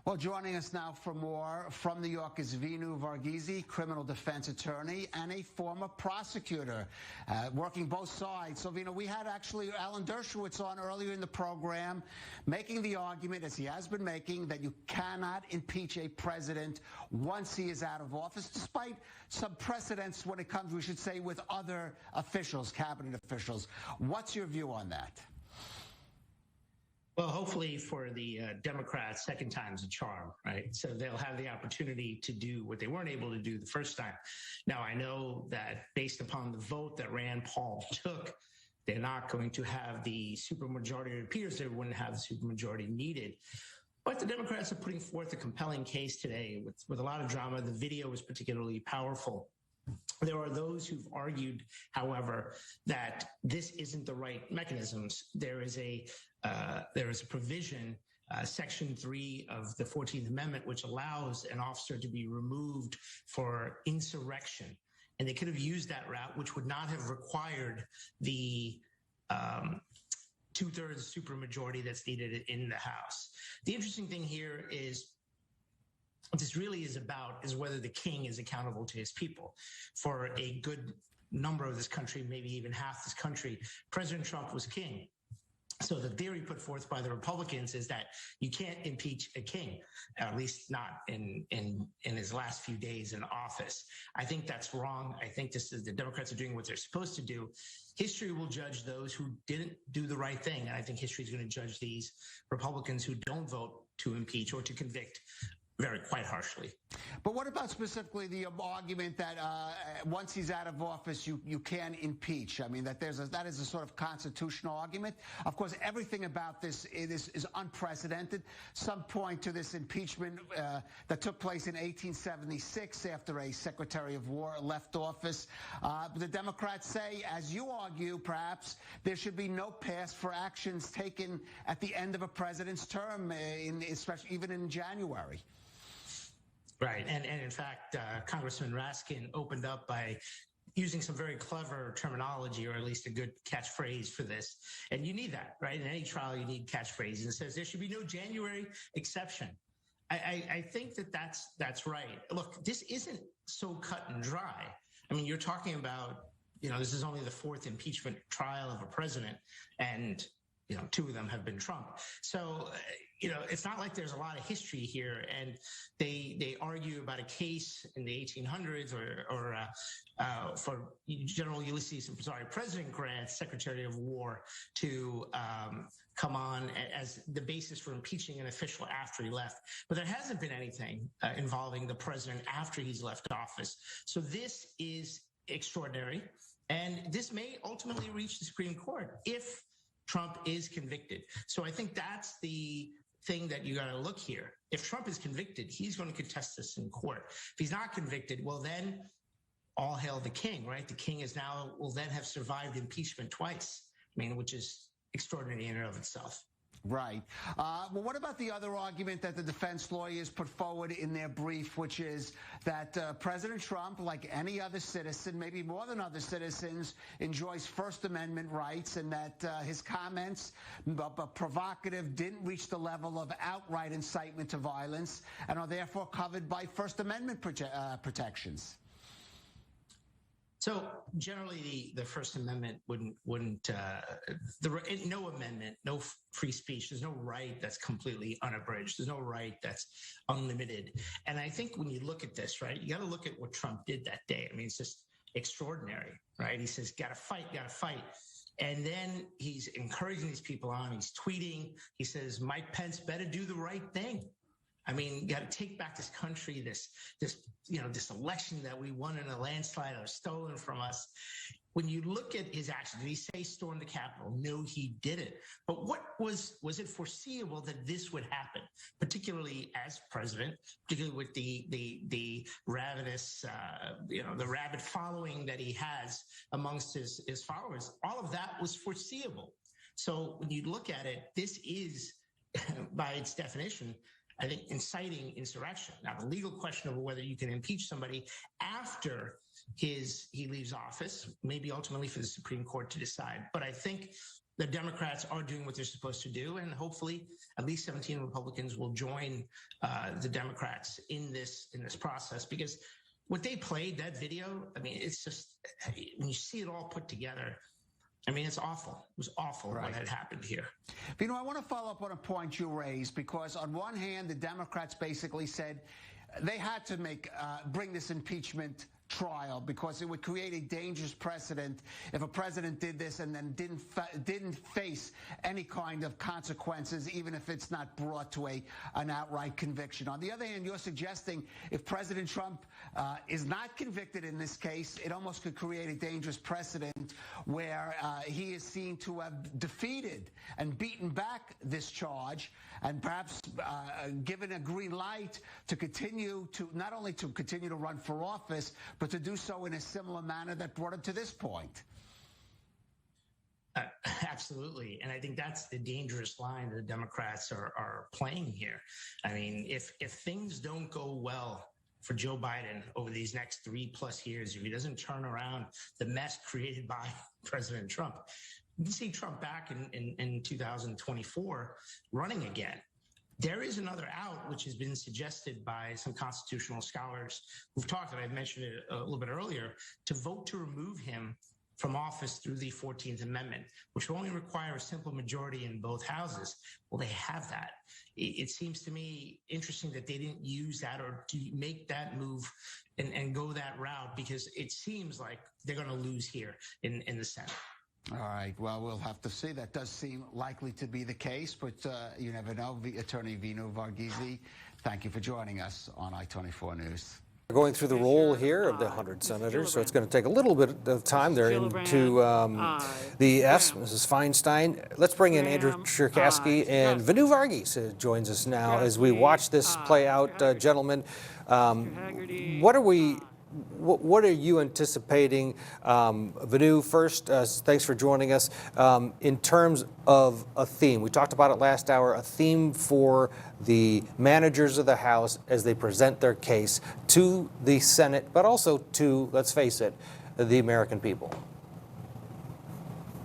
Well, joining us now for more from New York is Vinoo Varghese, criminal defense attorney and a former prosecutor, working both sides. So, Vinoo, we had actually Alan Dershowitz on earlier in the program making the argument, as he has been making, that you cannot impeach a president once he is out of office, despite some precedents when it comes, we should say, with other officials, cabinet officials. What's your view on that? Well, hopefully for the Democrats, second time's a charm, right? So they'll have the opportunity to do what they weren't able to do the first time. Now, I know that based upon the vote that Rand Paul took, they're not going to have the supermajority. It appears they wouldn't have the supermajority needed. But the Democrats are putting forth a compelling case today with a lot of drama. The video was particularly powerful. There are those who've argued, however, that this isn't the right mechanisms. There is a provision, Section 3 of the 14th Amendment, which allows an officer to be removed for insurrection. And they could have used that route, which would not have required the two-thirds supermajority that's needed in the House. The interesting thing here is what this really is about is whether the king is accountable to his people. For a good number of this country, maybe even half this country, President Trump was king. So the theory put forth by the Republicans is that you can't impeach a king, at least not in his last few days in office. I think that's wrong. I think the Democrats are doing what they're supposed to do. History will judge those who didn't do the right thing. And I think history is going to judge these Republicans who don't vote to impeach or to convict quite harshly. But what about specifically the argument that once he's out of office, you can impeach? I mean, that is a sort of constitutional argument. Of course, everything about this is unprecedented. Some point to this impeachment that took place in 1876 after a Secretary of War left office. The Democrats say, as you argue, perhaps there should be no pass for actions taken at the end of a president's term, especially even in January. Right. And in fact, Congressman Raskin opened up by using some very clever terminology, or at least a good catchphrase for this. And you need that, right? In any trial, you need catchphrases. It says there should be no January exception. I think that's right. Look, this isn't so cut and dry. I mean, you're talking about, this is only the fourth impeachment trial of a president, and two of them have been Trump. So, it's not like there's a lot of history here. And they argue about a case in the 1800s or for General President Grant, Secretary of War, to come on as the basis for impeaching an official after he left. But there hasn't been anything involving the president after he's left office. So this is extraordinary. And this may ultimately reach the Supreme Court if Trump is convicted. So I think that's the thing that you got to look here. If Trump is convicted, he's going to contest this in court. If he's not convicted, well, then all hail the king, right? The king will then have survived impeachment twice. I mean, which is extraordinary in and of itself. Right. Well, what about the other argument that the defense lawyers put forward in their brief, which is that President Trump, like any other citizen, maybe more than other citizens, enjoys First Amendment rights, and that his comments, provocative, didn't reach the level of outright incitement to violence and are therefore covered by First Amendment protections? So generally, the First Amendment wouldn't no amendment, no free speech. There's no right that's completely unabridged. There's no right that's unlimited. And I think when you look at this, right, you got to look at what Trump did that day. I mean, it's just extraordinary, right? He says, got to fight. And then he's encouraging these people on. He's tweeting. He says, Mike Pence better do the right thing. I mean, you got to take back this country, this election that we won in a landslide or stolen from us. When you look at his actions, did he say storm the Capitol? No, he didn't. But what was it foreseeable that this would happen, particularly as president, particularly with the ravenous, the rabid following that he has amongst his followers? All of that was foreseeable. So when you look at it, this is, by its definition, I think, inciting insurrection. Now, the legal question of whether you can impeach somebody after he leaves office, maybe ultimately for the Supreme Court to decide. But I think the Democrats are doing what they're supposed to do, and hopefully at least 17 Republicans will join the Democrats in this process, because what they played, that video, I mean, it's just, when you see it all put together, I mean, it's awful. It was awful what had happened here. Vinoo, I want to follow up on a point you raised, because on one hand, the Democrats basically said they had to bring this impeachment trial because it would create a dangerous precedent if a president did this and then didn't face any kind of consequences, even if it's not brought to an outright conviction. On the other hand, you're suggesting if President Trump is not convicted in this case, it almost could create a dangerous precedent where he is seen to have defeated and beaten back this charge, and perhaps given a green light to continue to not only to continue to run for office, but to do so in a similar manner that brought him to this point. Absolutely. And I think that's the dangerous line that the Democrats are playing here. I mean, if things don't go well for Joe Biden over these next 3+ years, if he doesn't turn around the mess created by President Trump, we can see Trump back in 2024 running again. There is another out, which has been suggested by some constitutional scholars who've talked, and I mentioned it a little bit earlier, to vote to remove him from office through the 14th Amendment, which will only require a simple majority in both houses. Well, they have that. It seems to me interesting that they didn't use that or to make that move and go that route, because it seems like they're going to lose here in the Senate. All right. Well, we'll have to see. That does seem likely to be the case, but you never know. Attorney Vinoo Varghese, thank you for joining us on I-24 News. We're going through the roll here of the 100 senators, so it's going to take a little bit of time. They're into the Fs. Mrs. Feinstein. Let's bring in Andrew Cherkasky, and Vinoo Varghese joins us now as we watch this play out. Gentlemen, what are you anticipating? Vinoo, first, thanks for joining us. In terms of a theme, we talked about it last hour, a theme for the managers of the House as they present their case to the Senate, but also to, let's face it, the American people.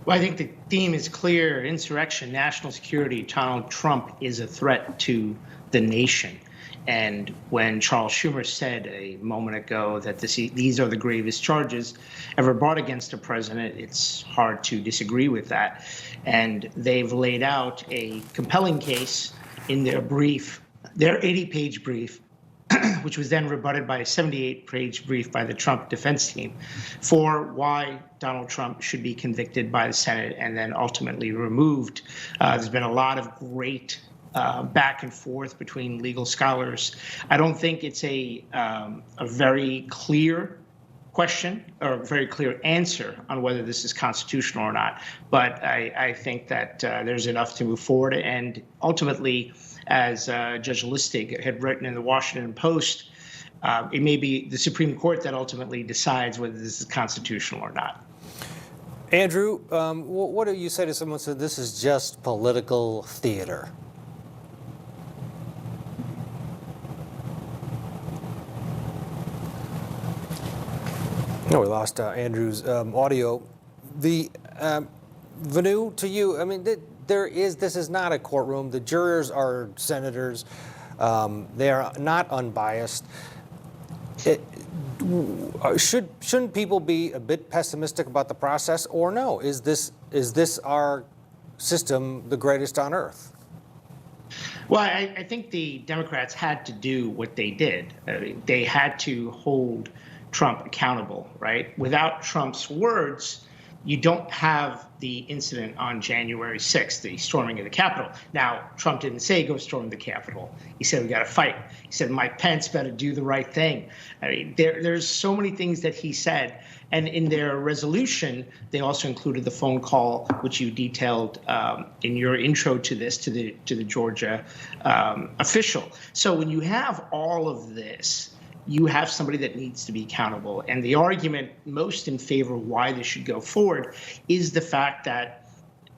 Well, I think the theme is clear: insurrection, national security. Donald Trump is a threat to the nation. And when Charles Schumer said a moment ago that these are the gravest charges ever brought against a president, it's hard to disagree with that. And they've laid out a compelling case in their brief, their 80-page brief, which was then rebutted by a 78-page brief by the Trump defense team, for why Donald Trump should be convicted by the Senate and then ultimately removed. There's been a lot of great back and forth between legal scholars. I don't think it's a very clear question or a very clear answer on whether this is constitutional or not. But I think that there's enough to move forward. And ultimately, as Judge Lustig had written in the Washington Post, it may be the Supreme Court that ultimately decides whether this is constitutional or not. Andrew, what do you say to someone who said this is just political theater? No, we lost Andrew's audio. Vinoo, to you, I mean, this is not a courtroom. The jurors are senators. They are not unbiased. Shouldn't people be a bit pessimistic about the process, or no? Is this our system the greatest on earth? Well, I think the Democrats had to do what they did. They had to hold Trump accountable, right? Without Trump's words, you don't have the incident on January 6th, the storming of the Capitol. Now, Trump didn't say go storm the Capitol. He said we got to fight. He said Mike Pence better do the right thing. I mean, there's so many things that he said. And in their resolution, they also included the phone call, which you detailed in your intro to this, to the Georgia official. So when you have all of this, you have somebody that needs to be accountable. And the argument most in favor of why this should go forward is the fact that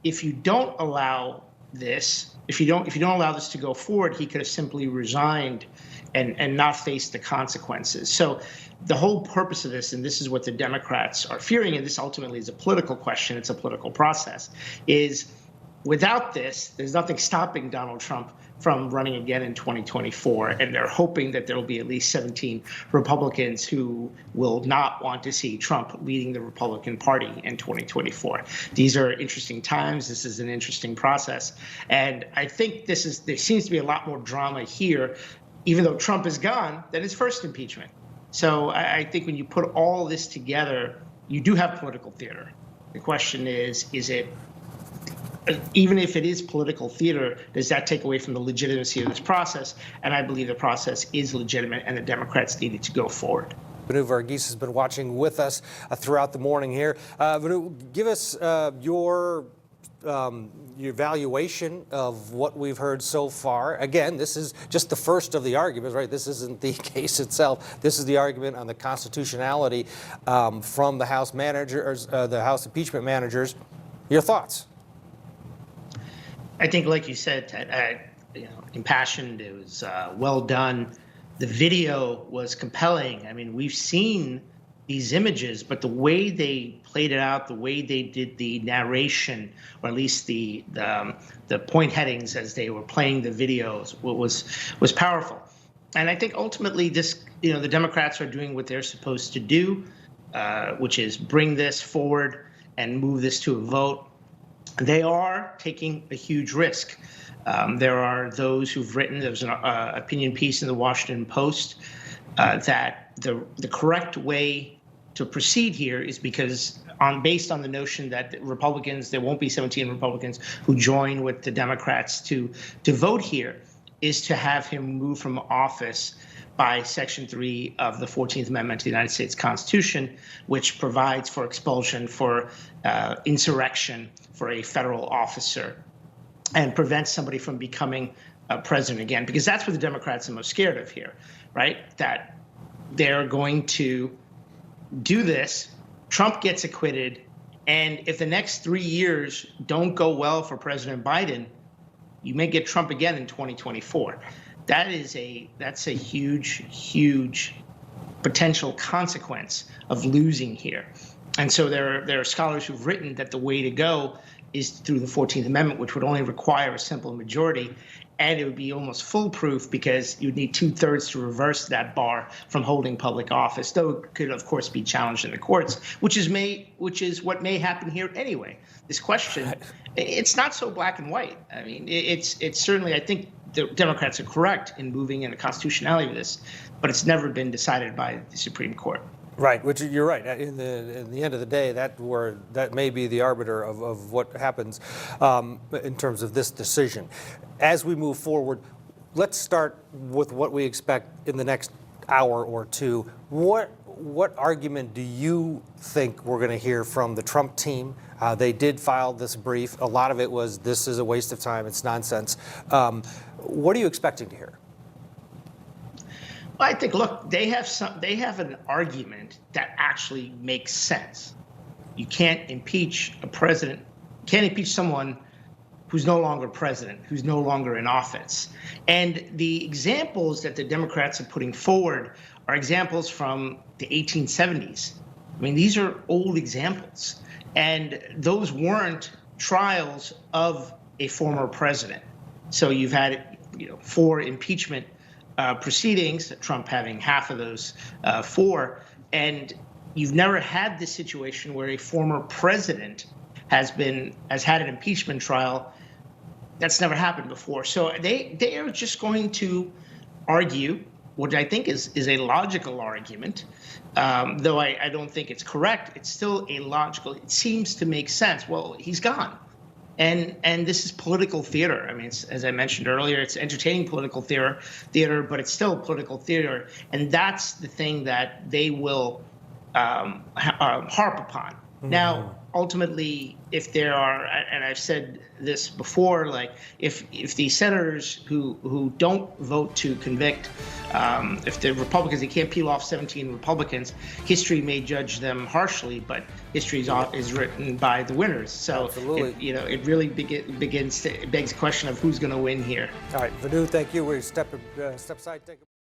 if you don't allow this, if you don't allow this to go forward, he could have simply resigned and not face the consequences. So the whole purpose of this, and this is what the Democrats are fearing, and this ultimately is a political question, it's a political process, is without this, there's nothing stopping Donald Trump from running again in 2024. And they're hoping that there will be at least 17 Republicans who will not want to see Trump leading the Republican Party in 2024. These are interesting times. This is an interesting process. And I think there seems to be a lot more drama here, even though Trump is gone, than his first impeachment. So I think when you put all this together, you do have political theater. The question is it, even if it is political theater, does that take away from the legitimacy of this process? And I believe the process is legitimate, and the Democrats needed to go forward. Vinoo Varghese has been watching with us throughout the morning here. Vinoo, give us your evaluation of what we've heard so far. Again, this is just the first of the arguments, right? This isn't the case itself. This is the argument on the constitutionality from the House managers, the House impeachment managers. Your thoughts? I think, like you said, Ted, impassioned. It was well done. The video was compelling. I mean, we've seen these images, but the way they played it out, the way they did the narration, or at least the point headings as they were playing the videos, was powerful. And I think ultimately, this, the Democrats are doing what they're supposed to do, which is bring this forward and move this to a vote. They are taking a huge risk. There are those who've written, there was an opinion piece in the Washington Post that the correct way to proceed here is based on the notion that Republicans, there won't be 17 Republicans who join with the Democrats to vote here, is to have him move from office by Section 3 of the 14th Amendment to the United States Constitution, which provides for expulsion for insurrection for a federal officer and prevents somebody from becoming president again, because that's what the Democrats are most scared of here, right? That they're going to do this, Trump gets acquitted, and if the next 3 years don't go well for President Biden, you may get Trump again in 2024. That's a huge, huge potential consequence of losing here. And so there are scholars who've written that the way to go is through the 14th Amendment, which would only require a simple majority, and it would be almost foolproof because you'd need 2/3 to reverse that bar from holding public office, though it could, of course, be challenged in the courts, which is what may happen here anyway. This question, it's not so black and white. I mean, it's certainly, I think the Democrats are correct in moving in the constitutionality of this, but it's never been decided by the Supreme Court. Right, which you're right. In the end of the day, that may be the arbiter of what happens in terms of this decision. As we move forward, let's start with what we expect in the next hour or two. What argument do you think we're going to hear from the Trump team? They did file this brief. A lot of it was, this is a waste of time, it's nonsense. What are you expecting to hear? I think, look, they have an argument that actually makes sense. You can't impeach a president, can't impeach someone who's no longer president, who's no longer in office. And the examples that the Democrats are putting forward are examples from the 1870s. I mean, these are old examples. And those weren't trials of a former president. So you've had 4 impeachment proceedings, Trump having half of those 4, and you've never had this situation where a former president has had an impeachment trial. That's never happened before. So they are just going to argue, which I think is a logical argument, though I don't think it's correct. It's still a logical. It seems to make sense. Well, he's gone. And this is political theater. I mean, it's, as I mentioned earlier, it's entertaining political theater, but it's still political theater. And that's the thing that they will harp upon. Mm-hmm. Now, ultimately, if there are, and I've said this before, like if the senators who don't vote to convict, if the Republicans, they can't peel off 17 Republicans, history may judge them harshly, but history is written by the winners. So it really begs the question of who's going to win here. All right, Vinoo, thank you. We step aside. Take a